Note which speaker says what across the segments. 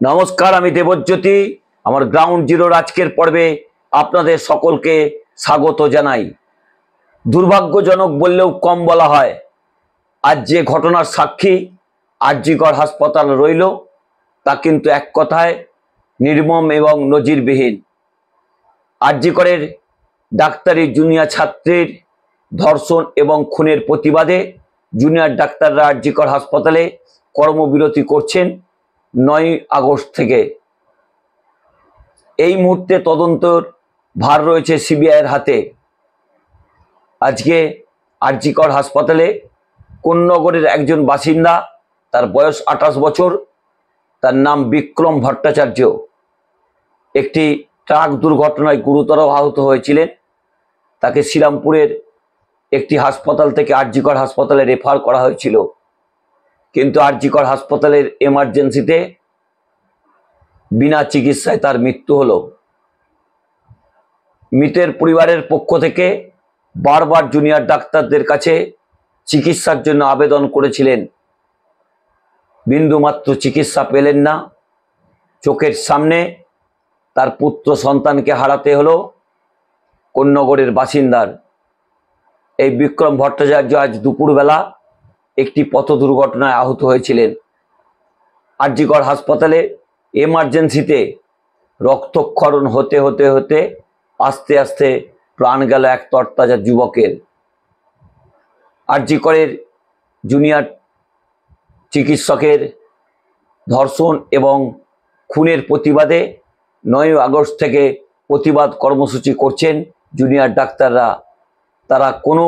Speaker 1: नमस्कार आमी देवज्योति आमार ग्राउंड जिरोर आजकेर पर्वे आपनादेर सकलके स्वागत जानाई। दुर्भाग्यजनक बोललेও कम बला हय, आज जे घटनार साक्षी आरजिकर हासपाताल रइल ता किन्तु एक कथाय निर्मम एवं नजिरविहीन। आरजिकरेर डाक्तारी जूनियर छात्रीर धर्षण एवं खुनेर प्रतिबादे जूनियर डाक्ताररा आरजिकर हासपाताले कर्मबिरति करছেন 9 আগস্ট থেকে। এই মুহূর্তে তদন্তের ভার রয়েছে সিবিআইয়ের হাতে। আজকে আরজিকর হাসপাতালে কোন্নগরের একজন বাসিন্দা, তার বয়স 28 বছর, তার নাম বিক্রম ভট্টাচার্য, একটি ট্রাক দুর্ঘটনায় গুরুতর আহত হয়েছিলেন। তাকে শ্রীরামপুরের একটি হাসপাতাল থেকে আরজিকর হাসপাতালে রেফার করা হয়েছিল, কিন্তু আরজিকর হাসপাতালের এমার্জেন্সিতে বিনা চিকিৎসায় তার মৃত্যু হলো। মৃতের পরিবারের পক্ষ থেকে বারবার জুনিয়র ডাক্তারদের কাছে চিকিৎসার জন্য আবেদন করেছিলেন, বিন্দুমাত্র চিকিৎসা পেলেন না। চোখের সামনে তার পুত্র সন্তানকে হারাতে হলো কোন্নগরের বাসিন্দার। এই বিক্রম ভট্টাচার্য আজ দুপুরবেলা একটি পথ দুর্ঘটনায় আহত হয়েছিলেন। আরজিকর হাসপাতালে এমার্জেন্সিতে রক্তক্ষরণ হতে হতে হতে আস্তে আস্তে প্রাণ গেল এক তরতাজা যুবকের। আরজিকরের জুনিয়র চিকিৎসকের ধর্ষণ এবং খুনের প্রতিবাদে 9 আগস্ট থেকে প্রতিবাদ কর্মসূচি করছেন জুনিয়র ডাক্তাররা। তারা কোনো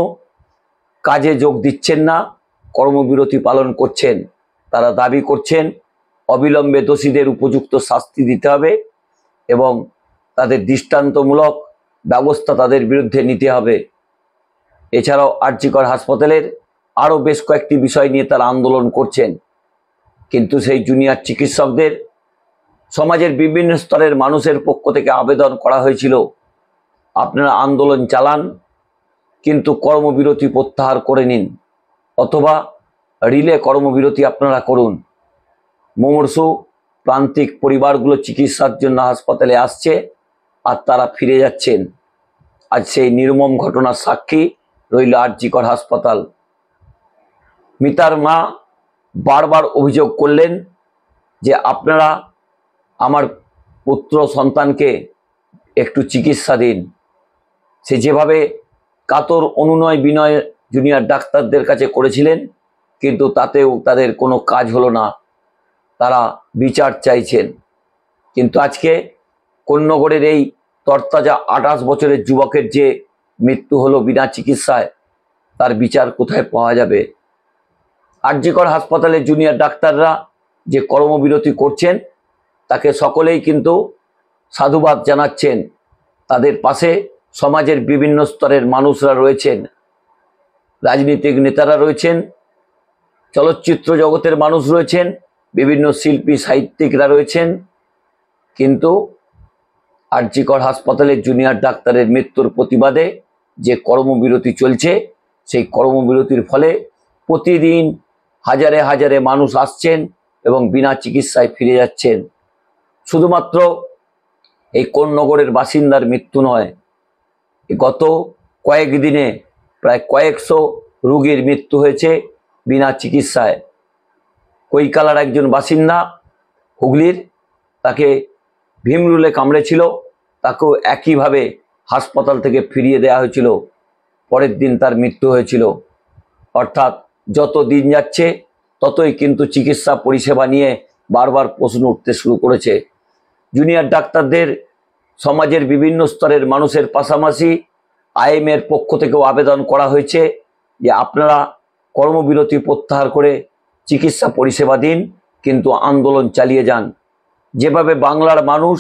Speaker 1: কাজে যোগ দিচ্ছেন না, কর্মবিরতি পালন করছেন। তারা দাবি করছেন অবিলম্বে দোষীদের উপযুক্ত শাস্তি দিতে হবে এবং তাদের দৃষ্টান্তমূলক ব্যবস্থা তাদের বিরুদ্ধে নিতে হবে। এছাড়াও আরজিকর হাসপাতালের আরও বেশ কয়েকটি বিষয় নিয়ে তারা আন্দোলন করছেন, কিন্তু সেই জুনিয়র চিকিৎসকদের সমাজের বিভিন্ন স্তরের মানুষের পক্ষ থেকে আবেদন করা হয়েছিল, আপনারা আন্দোলন চালান কিন্তু কর্মবিরতি প্রত্যাহার করে নিন, অথবা রিলে কর্মবিরতি আপনারা করুন। মুমূর্ষু প্রান্তিক পরিবারগুলো চিকিৎসার জন্য হাসপাতালে আসছে আর তারা ফিরে যাচ্ছেন। আজ সেই নির্মম ঘটনার সাক্ষী রইল আরজিকর হাসপাতাল। মিতার মা বারবার অভিযোগ করলেন যে আপনারা আমার পুত্র সন্তানকে একটু চিকিৎসা দিন। সে যেভাবে কাতর অনুনয় বিনয় জুনিয়র ডাক্তারদের কাছে করেছিলেন, কিন্তু তাতেও তাদের কোনো কাজ হলো না। তারা বিচার চাইছেন। কিন্তু আজকে কোন্নগরের এই তরতাজা 28 বছরের যুবকের যে মৃত্যু হলো বিনা চিকিৎসায়, তার বিচার কোথায় পাওয়া যাবে? আরজিকর হাসপাতালে জুনিয়র ডাক্তাররা যে কর্মবিরতি করছেন তাকে সকলেই কিন্তু সাধুবাদ জানাচ্ছেন। তাদের পাশে সমাজের বিভিন্ন স্তরের মানুষরা রয়েছেন, রাজনীতিক নেতারা রয়েছেন, চলচ্চিত্র জগতের মানুষ রয়েছেন, বিভিন্ন শিল্পী সাহিত্যিকরা রয়েছেন। কিন্তু আরজিকর হাসপাতালের জুনিয়র ডাক্তারের মৃত্যুর প্রতিবাদে যে কর্মবিরতি চলছে, সেই কর্মবিরতির ফলে প্রতিদিন হাজারে হাজারে মানুষ আসছেন এবং বিনা চিকিৎসায় ফিরে যাচ্ছেন। শুধুমাত্র এই কোন্নগরের বাসিন্দার মৃত্যু নয়, গত কয়েকদিনে প্রায় কয়েকশো রোগীর মৃত্যু হয়েছে বিনা চিকিৎসায়। কৈকালার একজন বাসিন্দা হুগলির, তাকে ভিমরুলে কামড়েছিল, তাকেও একইভাবে হাসপাতাল থেকে ফিরিয়ে দেওয়া হয়েছিল, পরের দিন তার মৃত্যু হয়েছিল। অর্থাৎ যত দিন যাচ্ছে ততই কিন্তু চিকিৎসা পরিষেবা নিয়ে বারবার প্রশ্ন উঠতে শুরু করেছে। জুনিয়র ডাক্তারদের সমাজের বিভিন্ন স্তরের মানুষের পাশাপাশি আইএমএর পক্ষ থেকেও আবেদন করা হয়েছে যে আপনারা কর্মবিরতি প্রত্যাহার করে চিকিৎসা পরিষেবা দিন, কিন্তু আন্দোলন চালিয়ে যান। যেভাবে বাংলার মানুষ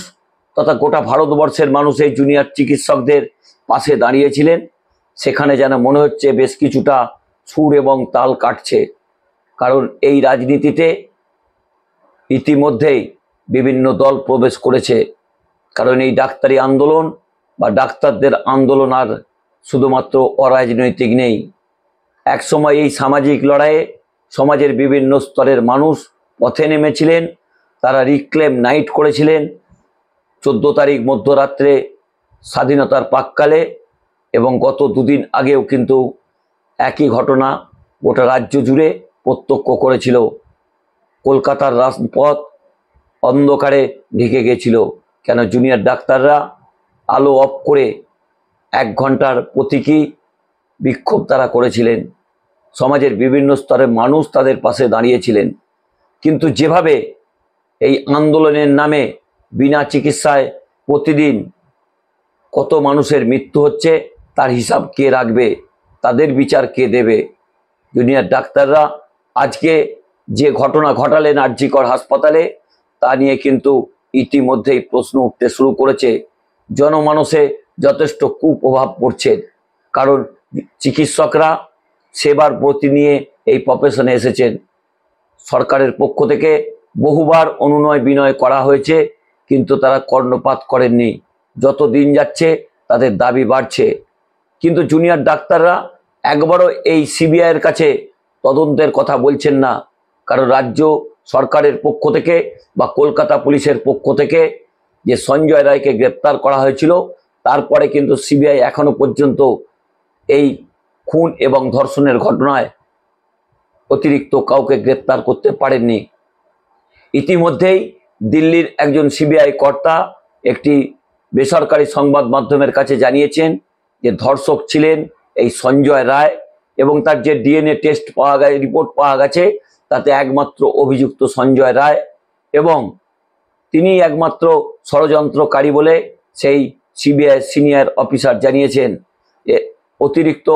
Speaker 1: তথা গোটা ভারতবর্ষের মানুষ এই জুনিয়র চিকিৎসকদের পাশে দাঁড়িয়েছিলেন, সেখানে যেন মনে হচ্ছে বেশ কিছুটা সুর এবং তাল কাটছে। কারণ এই রাজনীতিতে ইতিমধ্যেই বিভিন্ন দল প্রবেশ করেছে। কারণ এই ডাক্তারি আন্দোলন বা ডাক্তারদের আন্দোলন আর শুধুমাত্র অরাজনৈতিক নেই। একসময় এই সামাজিক লড়াইয়ে সমাজের বিভিন্ন স্তরের মানুষ পথে নেমেছিলেন, তারা রিক্লেম নাইট করেছিলেন 14 তারিখ মধ্যরাত্রে স্বাধীনতার প্রাক্কালে, এবং গত দুদিন আগেও কিন্তু একই ঘটনা গোটা রাজ্য জুড়ে প্রত্যক্ষ করেছিল। কলকাতার রাজপথ অন্ধকারে ঢেকে গেছিল, কেন জুনিয়র ডাক্তাররা আলো অফ করে 1 ঘন্টার প্রতীকী বিক্ষোভ তারা করেছিলেন। সমাজের বিভিন্ন স্তরের মানুষ তাদের পাশে দাঁড়িয়েছিলেন। কিন্তু যেভাবে এই আন্দোলনের নামে বিনা চিকিৎসায় প্রতিদিন কত মানুষের মৃত্যু হচ্ছে, তার হিসাব কে রাখবে? তাদের বিচার কে দেবে? জুনিয়র ডাক্তাররা আজকে যে ঘটনা ঘটালেন আরজিকর হাসপাতালে, তা নিয়ে কিন্তু ইতিমধ্যেই প্রশ্ন উঠতে শুরু করেছে। জনমানসে যথেষ্ট কুপ্রভাব পড়ছে, কারণ চিকিৎসকরা সেবার প্রতি নিয়ে এই প্রফেশনে এসেছেন। সরকারের পক্ষ থেকে বহুবার অনুনয় বিনয় করা হয়েছে, কিন্তু তারা কর্ণপাত করেননি। যত দিন যাচ্ছে তাদের দাবি বাড়ছে, কিন্তু জুনিয়র ডাক্তাররা একবারও এই সিবিআইয়ের কাছে তদন্তের কথা বলছেন না। কারণ রাজ্য সরকারের পক্ষ থেকে বা কলকাতা পুলিশের পক্ষ থেকে যে সঞ্জয় রায়কে গ্রেপ্তার করা হয়েছিল, তারপরে কিন্তু সিবিআই এখনো পর্যন্ত এই খুন এবং ধর্ষণের ঘটনায় অতিরিক্ত কাউকে গ্রেপ্তার করতে পারেননি। ইতিমধ্যেই দিল্লির একজন সিবিআই কর্তা একটি বেসরকারি সংবাদ মাধ্যমের কাছে জানিয়েছেন যে ধর্ষক ছিলেন এই সঞ্জয় রায়, এবং তার যে ডিএনএ টেস্ট পাওয়া গেছে, রিপোর্ট পাওয়া গেছে, তাতে একমাত্র অভিযুক্ত সঞ্জয় রায়, এবং তিনি একমাত্র ষড়যন্ত্রকারী বলে সেই সিবিআই সিনিয়র অফিসার জানিয়েছেন। অতিরিক্ত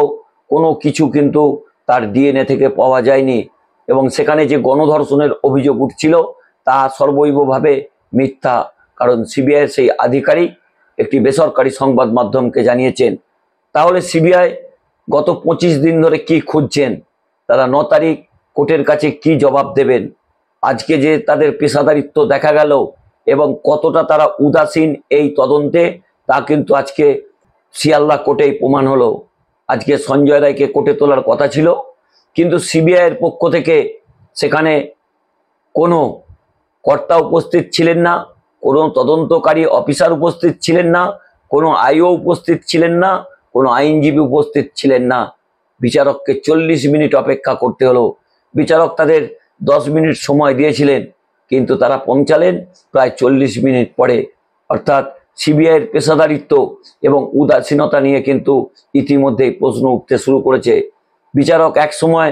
Speaker 1: কোনো কিছু কিন্তু তার ডিএনএ থেকে পাওয়া যায়নি, এবং সেখানে যে গণধর্ষণের অভিযোগ উঠছিল তা সর্বৈবভাবে মিথ্যা। কারণ সিবিআইয়ের সেই আধিকারিক একটি বেসরকারি সংবাদ মাধ্যমকে জানিয়েছেন। তাহলে সিবিআই গত 25 দিন ধরে কি খুঁজছেন? তারা 9 তারিখ কোর্টের কাছে কি জবাব দেবেন? আজকে যে তাদের পেশাদারিত্ব দেখা গেল এবং কতটা তারা উদাসীন এই তদন্তে, তা কিন্তু আজকে শিয়ালদা কোর্টেই প্রমাণ হলো। আজকে সঞ্জয় রায়কে কোর্টে তোলার কথা ছিল, কিন্তু সিবিআইয়ের পক্ষ থেকে সেখানে কোনো কর্তা উপস্থিত ছিলেন না, কোনো তদন্তকারী অফিসার উপস্থিত ছিলেন না, কোনো আইও উপস্থিত ছিলেন না, কোনো আইনজীবী উপস্থিত ছিলেন না। বিচারককে 40 মিনিট অপেক্ষা করতে হলো। বিচারক তাদের 10 মিনিট সময় দিয়েছিলেন, কিন্তু তারা পৌঁছালেন প্রায় 40 মিনিট পরে। অর্থাৎ সিবিআইয়ের পেশাদারিত্ব এবং উদাসীনতা নিয়ে কিন্তু ইতিমধ্যেই প্রশ্ন উঠতে শুরু করেছে। বিচারক এক সময়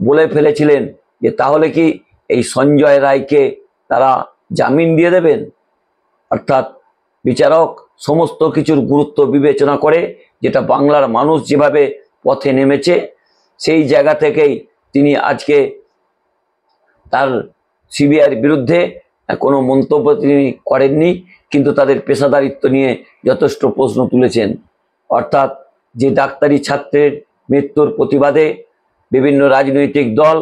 Speaker 1: বলে ফেলেছিলেন যে তাহলে কি এই সঞ্জয় রায়কে তারা জামিন দিয়ে দেবেন? অর্থাৎ বিচারক সমস্ত কিছুর গুরুত্ব বিবেচনা করে, যেটা বাংলার মানুষ যেভাবে পথে নেমেছে সেই জায়গা থেকেই তিনি আজকে তার সিবিআইয়ের বিরুদ্ধে কোনো মন্তব্য তিনি করেননি, কিন্তু তাদের পেশাদারিত্ব নিয়ে যথেষ্ট প্রশ্ন তুলেছেন। অর্থাৎ যে ডাক্তারি ছাত্রের মৃত্যুর প্রতিবাদে বিভিন্ন রাজনৈতিক দল,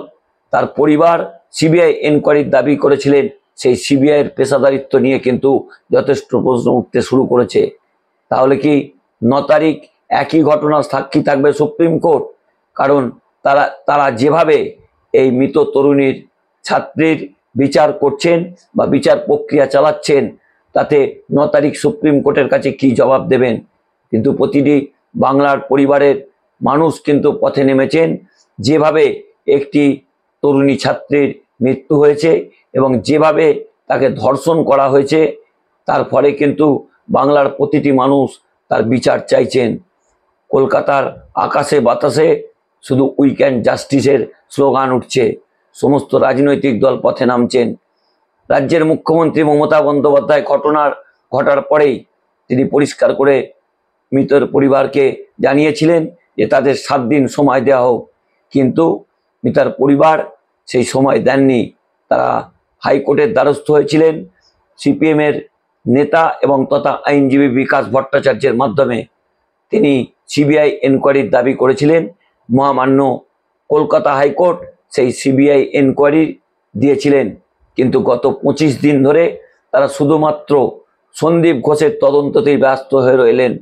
Speaker 1: তার পরিবার সিবিআই এনকোয়ারির দাবি করেছিলেন, সেই সিবিআইয়ের পেশাদারিত্ব নিয়ে কিন্তু যথেষ্ট প্রশ্ন উঠতে শুরু করেছে। তাহলে কি 9 তারিখ একই ঘটনার সাক্ষী থাকবে সুপ্রিম কোর্ট? কারণ তারা যেভাবে এই মৃত তরুণীর ছাত্রীর বিচার করছেন বা বিচার প্রক্রিয়া চালাচ্ছেন, তাতে 9 তারিখ সুপ্রিম কোর্টের কাছে কি জবাব দেবেন? কিন্তু প্রতিটি বাংলার পরিবারের মানুষ কিন্তু পথে নেমেছেন। যেভাবে একটি তরুণী ছাত্রীর মৃত্যু হয়েছে এবং যেভাবে তাকে ধর্ষণ করা হয়েছে, তার ফলে কিন্তু বাংলার প্রতিটি মানুষ তার বিচার চাইছেন। কলকাতার আকাশে বাতাসে শুধু উইকেন্ড জাস্টিসের স্লোগান উঠছে, সমস্ত রাজনৈতিক দল পথে নামছেন। রাজ্যের মুখ্যমন্ত্রী মমতা বন্দ্যোপাধ্যায় ঘটার পরেই তিনি পরিষ্কার করে মৃতের পরিবারকে জানিয়েছিলেন যে তাদের 7 দিন সময় দেওয়া হোক, কিন্তু মৃতার পরিবার সেই সময় দেননি। তারা হাইকোর্টের দ্বারস্থ হয়েছিলেন সিপিএমের নেতা এবং তথা আইনজীবী বিকাশ ভট্টাচার্যের মাধ্যমে। তিনি সিবিআই এনকোয়ারির দাবি করেছিলেন। মহামান্য কলকাতা হাইকোর্ট সেই সিবিআই এনকোয়ারি দিয়েছিলেন, কিন্তু গত 25 দিন ধরে তারা শুধুমাত্র সন্দীপ ঘোষের তদন্ততেই ব্যস্ত হয়ে রইলেন।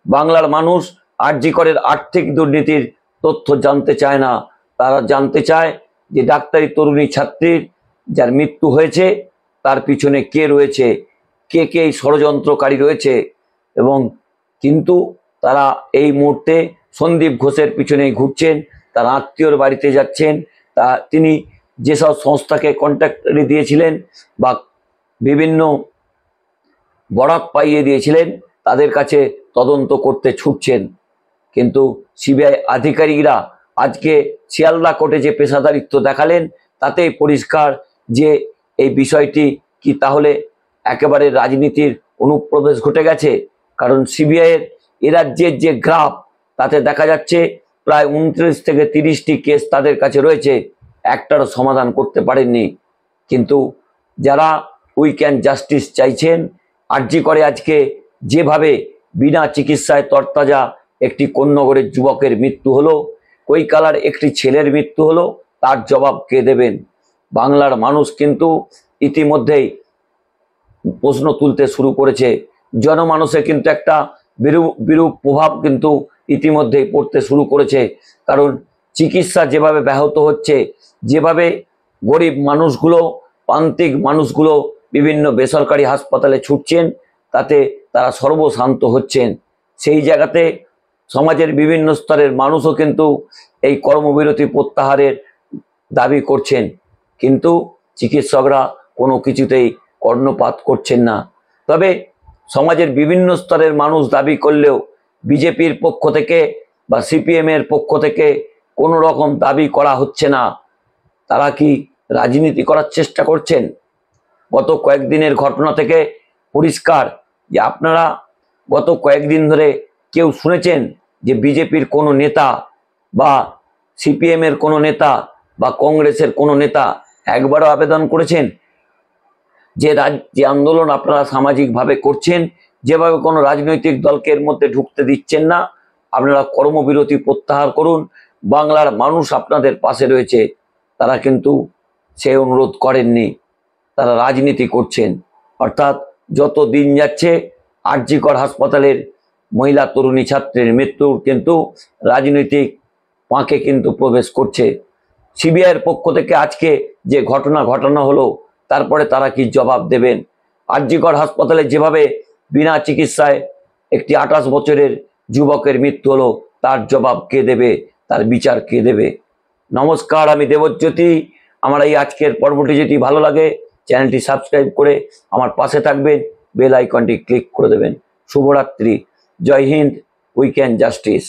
Speaker 1: বাংলার মানুষ আরজিকরের আর্থিক দুর্নীতির তথ্য জানতে চায় না। তারা জানতে চায় যে ডাক্তারি তরুণী ছাত্রীর যার মৃত্যু হয়েছে, তার পিছনে কে রয়েছে, কে কে এই ষড়যন্ত্রকারী রয়েছে, এবং কিন্তু তারা এই মুহূর্তে সন্দীপ ঘোষের পিছনে ঘুরছেন, তার আত্মীয়র বাড়িতে যাচ্ছেন, তিনি যেসব সংস্থাকে কন্ট্যাক্ট দিয়েছিলেন বা বিভিন্ন বরাত পাইয়ে দিয়েছিলেন তাদের কাছে তদন্ত করতে ছুটছেন। কিন্তু সিবিআই আধিকারিকরা আজকে শিয়ালদা কোর্টে যে পেশাদারিত্ব দেখালেন তাতেই পরিষ্কার যে এই বিষয়টি কি তাহলে একেবারে রাজনীতির অনুপ্রবেশ ঘটে গেছে। কারণ সিবিআইয়ের এ রাজ্যের যে গ্রাফ তাতে দেখা যাচ্ছে প্রায় 29 থেকে 30টি কেস তাদের কাছে রয়েছে, একটারও সমাধান করতে পারেননি। কিন্তু যারা উই ক্যান জাস্টিস চাইছেন, আরজি করে আজকে যেভাবে বিনা চিকিৎসায় তরতাজা একটি কোন্নগরের যুবকের মৃত্যু হলো, কৈকালার একটি ছেলের মৃত্যু হলো, তার জবাব কে দেবেন? বাংলার মানুষ কিন্তু ইতিমধ্যেই প্রশ্ন তুলতে শুরু করেছে। জনমানুষে কিন্তু একটা বিরূপ প্রভাব কিন্তু ইতিমধ্যেই পড়তে শুরু করেছে। কারণ চিকিৎসা যেভাবে ব্যাহত হচ্ছে, যেভাবে গরিব মানুষগুলো, প্রান্তিক মানুষগুলো বিভিন্ন বেসরকারি হাসপাতালে ছুটছেন, তাতে তারা সর্বশান্ত হচ্ছেন। সেই জায়গাতে সমাজের বিভিন্ন স্তরের মানুষও কিন্তু এই কর্মবিরতি প্রত্যাহারের দাবি করছেন, কিন্তু চিকিৎসকরা কোনো কিছুতেই কর্ণপাত করছেন না। তবে সমাজের বিভিন্ন স্তরের মানুষ দাবি করলেও বিজেপির পক্ষ থেকে বা সিপিএমের পক্ষ থেকে কোনো রকম দাবি করা হচ্ছে না। তারা কি রাজনীতি করার চেষ্টা করছেন? গত কয়েকদিনের ঘটনা থেকে পরিষ্কার যে আপনারা গত কয়েকদিন ধরে কেউ শুনেছেন যে বিজেপির কোনো নেতা বা সিপিএমের কোনো নেতা বা কংগ্রেসের কোনো নেতা একবারও আবেদন করেছেন যে যে আন্দোলন আপনারা সামাজিকভাবে করছেন, যেভাবে কোনো রাজনৈতিক দলকে এর মধ্যে ঢুকতে দিচ্ছেন না, আপনারা কর্মবিরতি প্রত্যাহার করুন, বাংলার মানুষ আপনাদের পাশে রয়েছে, তারা কিন্তু সে অনুরোধ করেননি। তারা রাজনীতি করছেন। অর্থাৎ যত দিন যাচ্ছে আরজি কর হাসপাতালের মহিলা তরুণী ছাত্রের মৃত্যুর কিন্তু রাজনৈতিক পাঁকে কিন্তু প্রবেশ করছে। সিবিআইয়ের পক্ষ থেকে আজকে যে ঘটনা ঘটানো হলো, তারপরে তারা কি জবাব দেবেন? আরজি কর হাসপাতালে যেভাবে বিনা চিকিৎসায় একটি 28 বছরের যুবকের মৃত্যু হলো, তার জবাব কে দেবে? তার বিচার কে দেবে? নমস্কার, আমি দেবজ্যোতি। আমার এই আজকের পর্বটি যদি ভালো লাগে চ্যানেলটি সাবস্ক্রাইব করে আমার পাশে থাকবেন, বেল আইকনটি ক্লিক করে দেবেন। শুভরাত্রি। Jai Hind. We can justice.